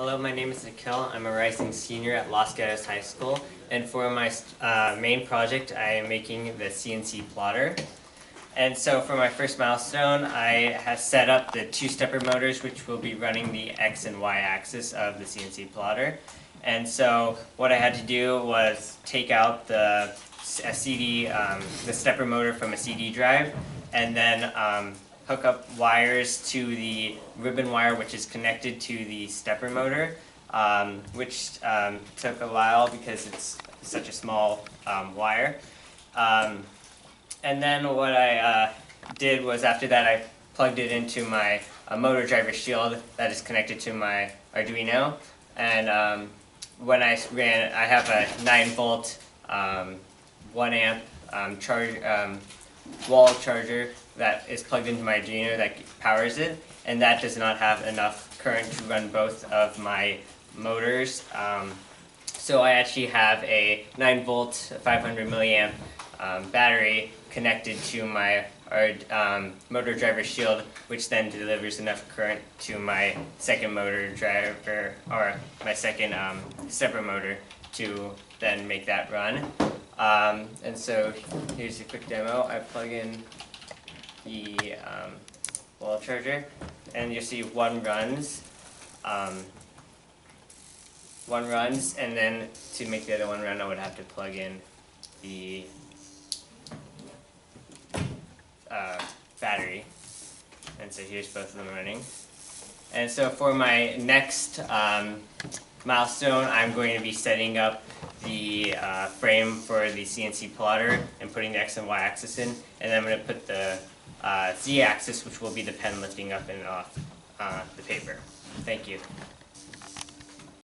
Hello, my name is Nikhil. I'm a rising senior at Los Gatos High School, and for my main project, I am making the CNC plotter. And so for my first milestone, I have set up the two-stepper motors, which will be running the X and Y axis of the CNC plotter. And so what I had to do was take out the stepper motor from a CD drive, and then hook up wires to the ribbon wire, which is connected to the stepper motor, which took a while because it's such a small wire. And then what I did was, after that, I plugged it into my motor driver shield that is connected to my Arduino. And when I ran, I have a 9-volt, 1 amp wall charger that is plugged into my Arduino that powers it, and that does not have enough current to run both of my motors. So I actually have a 9-volt, 500 milliamp battery connected to my motor driver shield, which then delivers enough current to my second motor driver, or my second stepper motor, to then make that run. And so here's a quick demo. I plug in the wall charger, and you'll see one runs, and then to make the other one run, I would have to plug in the battery. And so here's both of them running. And so for my next milestone, I'm going to be setting up the frame for the CNC plotter and putting the X and Y axis in, and then I'm going to put the Z axis, which will be the pen lifting up and off the paper. Thank you.